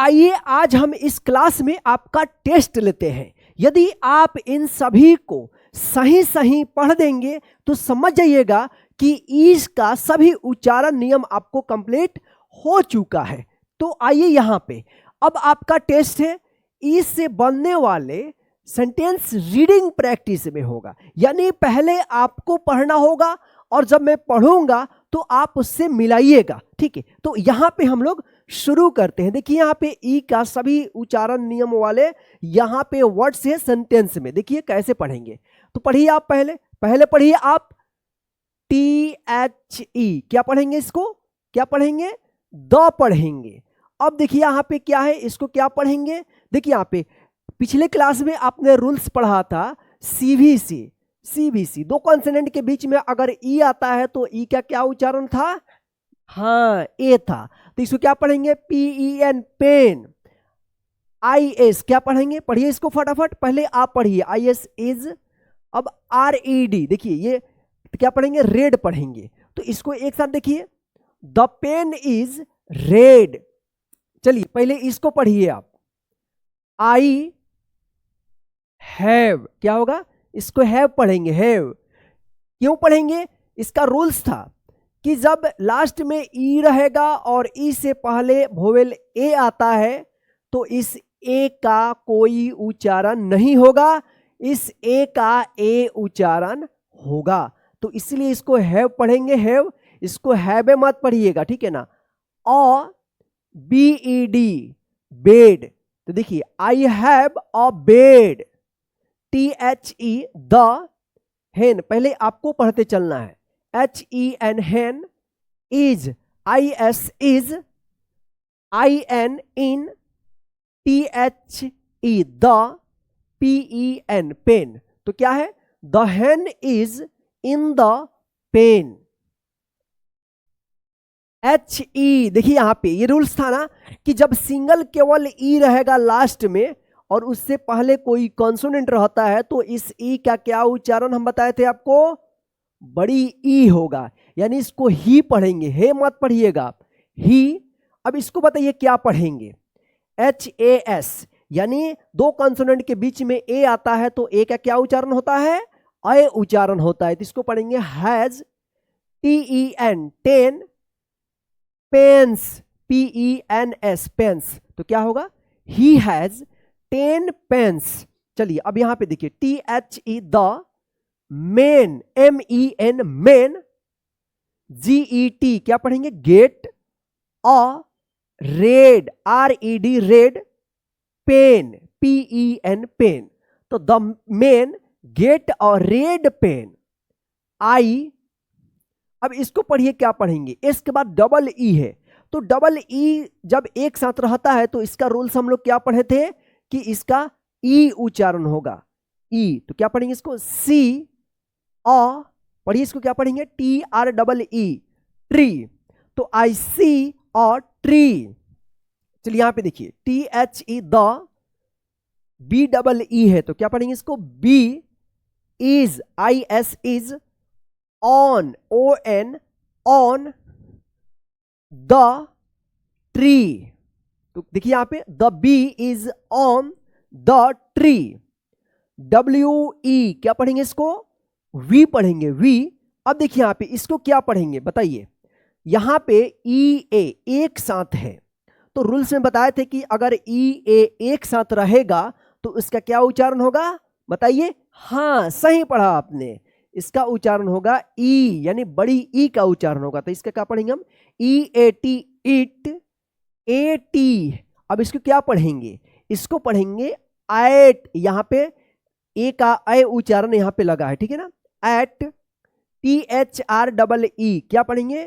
आइए आज हम इस क्लास में आपका टेस्ट लेते हैं। यदि आप इन सभी को सही सही पढ़ देंगे तो समझ जाइएगा कि ईज का सभी उच्चारण नियम आपको कंप्लीट हो चुका है। तो आइए यहाँ पे अब आपका टेस्ट है, ईज से बनने वाले सेंटेंस रीडिंग प्रैक्टिस में होगा। यानी पहले आपको पढ़ना होगा और जब मैं पढ़ूंगा तो आप उससे मिलाइएगा, ठीक है। तो यहाँ पे हम लोग शुरू करते हैं। देखिए यहाँ पे ई का सभी उच्चारण नियम वाले यहाँ पे वर्ड्स है सेंटेंस में। देखिए कैसे पढ़ेंगे, तो पढ़िए आप पहले पढ़िए आप THE। क्या पढ़ेंगे इसको, क्या पढ़ेंगे, द पढ़ेंगे। अब देखिए यहाँ पे क्या है, इसको क्या पढ़ेंगे। देखिए यहाँ पे पिछले क्लास में आपने रूल्स पढ़ा था CVC। दो कॉन्सोनेंट के बीच में अगर ई आता है तो ई का क्या उच्चारण था, हाँ ए था। तो इसको क्या पढ़ेंगे, PEN पेन। IS क्या पढ़ेंगे, पढ़िए इसको फटाफट, पहले आप पढ़िए IS इज। अब RED देखिए ये क्या पढ़ेंगे, रेड पढ़ेंगे। तो इसको एक साथ देखिए, द पेन इज रेड। चलिए पहले इसको पढ़िए आप, I हैव, क्या होगा, इसको हैव पढ़ेंगे, हैव। क्यों पढ़ेंगे, इसका रूल्स था कि जब लास्ट में ई रहेगा और ई से पहले वोवेल ए आता है तो इस ए का कोई उच्चारण नहीं होगा, इस ए का ए उच्चारण होगा। तो इसलिए इसको हैव पढ़ेंगे, हैव। इसको हैव मत पढ़िएगा, ठीक है ना। BED bed. तो देखिए I have a bed. THE the hen, पहले आपको पढ़ते चलना है। HEN hen. Is IS is. IN in. THE the. PEN pen. तो क्या है, the hen is in the pen. HE देखिए यहाँ पे ये रूल्स था ना कि जब सिंगल केवल ई रहेगा लास्ट में और उससे पहले कोई कॉन्सोनेंट रहता है तो इस ई का क्या उच्चारण हम बताए थे आपको, बड़ी ई होगा। यानी इसको ही पढ़ेंगे, हे मत पढ़िएगा, ही। अब इसको बताइए क्या पढ़ेंगे, HAS। यानी दो कॉन्सोनेंट के बीच में ए आता है तो ए का क्या उच्चारण होता है, अ उच्चारण होता है। तो इसको पढ़ेंगे has. TEN ten. Pens, PENS pens. तो क्या होगा, ही हैज 10 पेन्स। चलिए अब यहां पे देखिए THE the men, MEN men. GET क्या पढ़ेंगे, get. Red, RED red. Pen, PEN pen. तो द मेन गेट और रेड पेन। आई। अब इसको पढ़िए क्या पढ़ेंगे, इसके बाद डबल ई है। तो डबल ई जब एक साथ रहता है तो इसका रूल्स हम लोग क्या पढ़े थे कि इसका ई उच्चारण होगा, ई। तो क्या पढ़ेंगे इसको, सी अ। पढ़िए इसको क्या पढ़ेंगे, TREE ट्री। तो I see अ ट्री। चलिए यहां पे देखिए THE द। BEE है तो क्या पढ़ेंगे इसको, bee. Is IS is. On, ON on. The tree. तो देखिए यहां पे the bee is on the tree. WE क्या पढ़ेंगे इसको, वी पढ़ेंगे, वी। अब देखिए यहां पे इसको क्या पढ़ेंगे बताइए, यहां पे EA एक साथ है तो रूल्स में बताए थे कि अगर EA एक साथ रहेगा तो इसका क्या उच्चारण होगा बताइए, हाँ सही पढ़ा आपने, इसका उच्चारण होगा ई, यानी बड़ी ई का उच्चारण होगा। तो इसका क्या पढ़ेंगे हम, EAT इट। AT। अब इसको क्या पढ़ेंगे, इसको पढ़ेंगे एट। यहां पे ए का ए उच्चारण यहां पे लगा है, ठीक है ना, एट। THREE क्या पढ़ेंगे,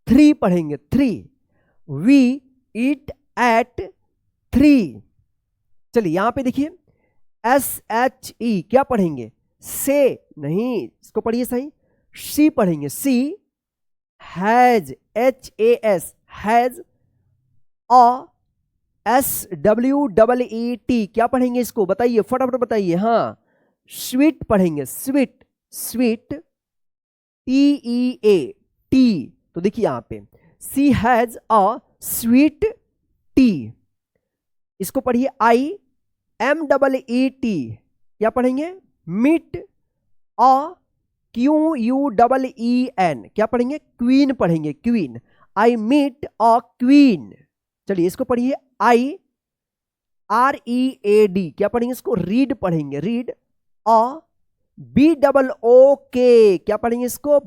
थ्री पढ़ेंगे, three. We eat at three. चलिए यहां पे देखिए SHE क्या पढ़ेंगे, से नहीं, इसको पढ़िए सही, सी पढ़ेंगे, she. Has, HAS has. SWEET क्या पढ़ेंगे इसको बताइए, फटाफट बताइए, हाँ स्वीट पढ़ेंगे, स्वीट, स्वीट। TEA T. तो देखिए यहां पे सी हैज अ स्वीट टी। इसको पढ़िए IMEET, क्या पढ़ेंगे? मीट। QUEEN, क्या पढ़ेंगे? क्वीन पढ़ेंगे, queen. I meet a queen. चलिए इसको पढ़िए IREAD, क्या पढ़ेंगे? इसको रीड पढ़ेंगे, रीड। BOOK, क्या पढ़ेंगे इसको?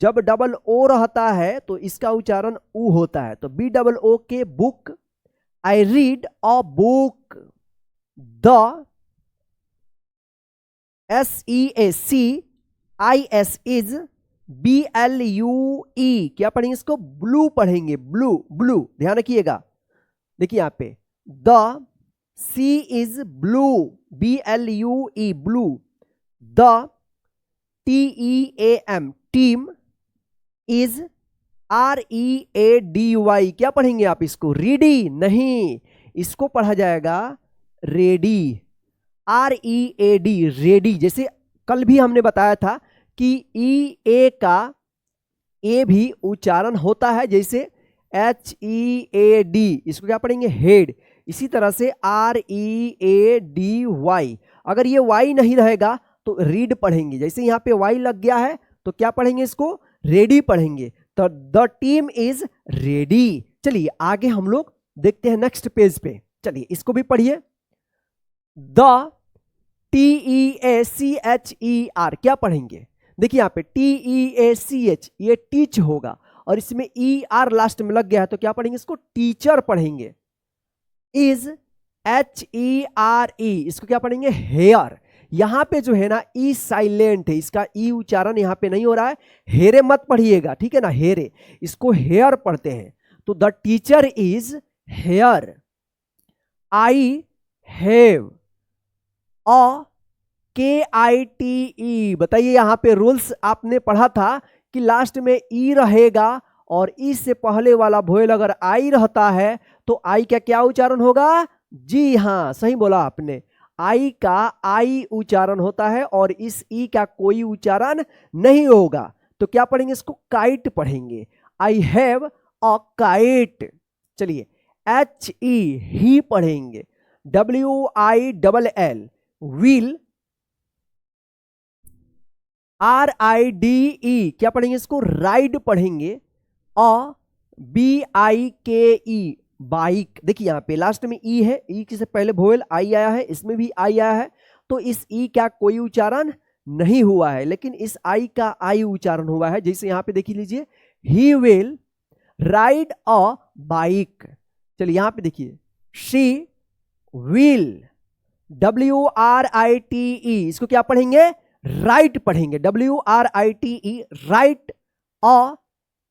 जब डबल ओ रहता है तो इसका उच्चारण ऊ होता है, तो BOOK, book. I read a book. The SEACIS is BLUE, क्या पढ़ेंगे इसको? ब्लू पढ़ेंगे, ब्लू, ब्लू, ध्यान रखिएगा। देखिए यहां पे the sea is blue, BLUE, blue. The TEAM, team, is READY, क्या पढ़ेंगे आप इसको? रीडी नहीं, इसको पढ़ा जाएगा रेडी, READ, रेडी। जैसे कल भी हमने बताया था कि EA का ए भी उच्चारण होता है, जैसे HEAD, इसको क्या पढ़ेंगे? हेड। इसी तरह से READY, अगर ये Y नहीं रहेगा तो रीड पढ़ेंगे। जैसे यहाँ पे Y लग गया है तो क्या पढ़ेंगे इसको? रेडी पढ़ेंगे। तो द टीम इज रेडी। चलिए आगे हम लोग देखते हैं नेक्स्ट पेज पे। चलिए इसको भी पढ़िए। द TEACHER, क्या पढ़ेंगे? देखिए यहाँ पे TEACH, ये टीच होगा, और इसमें ER लास्ट में लग गया है तो क्या पढ़ेंगे इसको? टीचर पढ़ेंगे। इज HERE, इसको क्या पढ़ेंगे? हेयर। यहां पे जो है ना ई साइलेंट है, इसका ई उच्चारण यहां पे नहीं हो रहा है, हेरे मत पढ़िएगा, ठीक है ना? हेरे, इसको हेयर पढ़ते हैं। तो the teacher is here. I have a KITE, बताइए यहां पे रूल्स आपने पढ़ा था कि लास्ट में ई रहेगा और ई से पहले वाला वोवेल अगर आई रहता है तो आई का क्या उच्चारण होगा? जी हां, सही बोला आपने, आई का आई उच्चारण होता है और इस ई का कोई उच्चारण नहीं होगा। तो क्या पढ़ेंगे इसको? काइट पढ़ेंगे। आई हैव अ काइट। चलिए HE, ही पढ़ेंगे। WILL, will. RIDE, क्या पढ़ेंगे इसको? राइड पढ़ेंगे। BIKE, bike. देखिए यहां पे लास्ट में ई है, ई से पहले वोवेल आई आया है, इसमें भी आई आया है, तो इस ई का कोई उच्चारण नहीं हुआ है, लेकिन इस आई का आई उच्चारण हुआ है। जैसे यहां पे देखिए लीजिए, he will ride a bike. चलिए यहां पे देखिए, शी विल, WRITE, इसको क्या पढ़ेंगे? राइट पढ़ेंगे। WRITE, राइट अ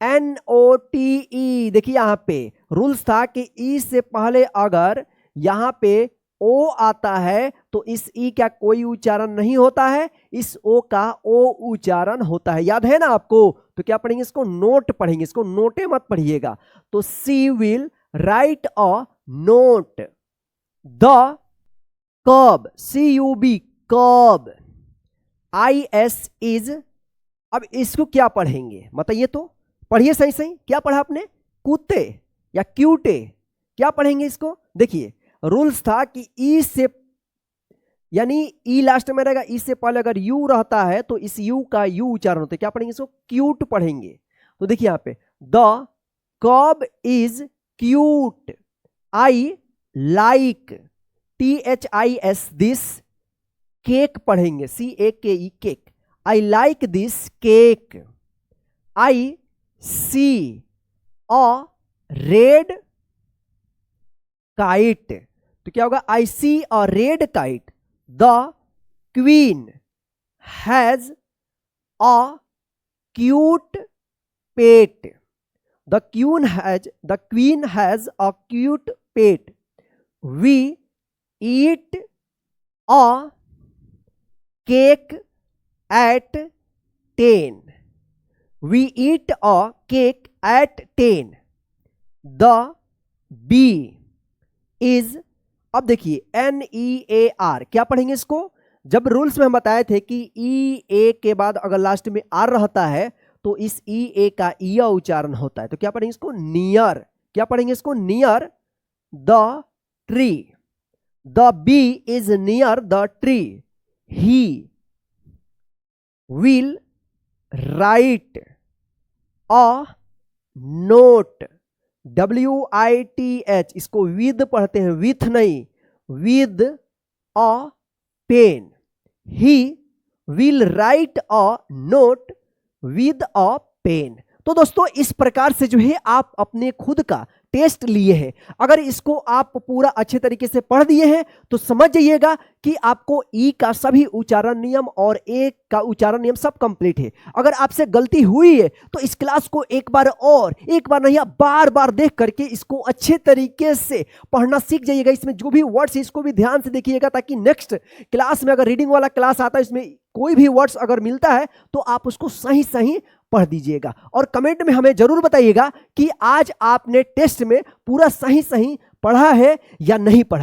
NOTE। देखिए यहां पे रूल्स था कि ई से पहले अगर यहां पे ओ आता है तो इस ई का कोई उच्चारण नहीं होता है, इस ओ का ओ उच्चारण होता है। याद है ना आपको? तो क्या पढ़ेंगे इसको? नोट पढ़ेंगे, इसको नोटे मत पढ़िएगा। तो she will write a note. The cub, CUB, cub. IS is, अब इसको क्या पढ़ेंगे बताइए तो? पढ़िए सही सही, क्या पढ़ा आपने? कुत्ते या क्यूटे, क्या पढ़ेंगे इसको? देखिए रूल्स था कि ई से, यानी ई लास्ट में रहेगा, ई से पहले अगर यू रहता है तो इस यू का यू उच्चारण होता है, क्या पढ़ेंगे इसको? क्यूट पढ़ेंगे। तो देखिए यहां पे the cub is cute. I like, THIS, this. Cake पढ़ेंगे, CAKE, cake. I like this cake. I see a red kite, तो क्या होगा? I see a red kite. The queen has a cute pet. The queen has a cute pet. We eat a cake at 10। We eat a cake at 10. The bee is, अब देखिए NEAR, क्या पढ़ेंगे इसको? जब rules में हम बताए थे कि EA के बाद अगर लास्ट में R रहता है तो इस EA का ईया उच्चारण होता है, तो क्या पढ़ेंगे इसको? नियर। क्या पढ़ेंगे इसको? Near. the tree. The bee is near the tree. He will write a note. WITH, इसको with पढ़ते हैं, with नहीं, with a pen. He will write a note with a pen. तो दोस्तों इस प्रकार से जो है आप अपने खुद का टेस्ट लिए हैं। अगर इसको आप पूरा अच्छे तरीके से पढ़ दिए हैं तो समझ जाइएगा कि आपको ई का सभी उच्चारण नियम और ए का उच्चारण नियम सब कंप्लीट है। अगर आपसे गलती हुई है तो इस क्लास को एक बार नहीं, आप बार बार देख करके इसको अच्छे तरीके से पढ़ना सीख जाइएगा। इसमें जो भी वर्ड्स है इसको भी ध्यान से देखिएगा, ताकि नेक्स्ट क्लास में अगर रीडिंग वाला क्लास आता है इसमें कोई भी वर्ड्स अगर मिलता है तो आप उसको सही सही पढ़ दीजिएगा। और कमेंट में हमें जरूर बताइएगा कि आज आपने टेस्ट में पूरा सही सही पढ़ा है या नहीं पढ़ा।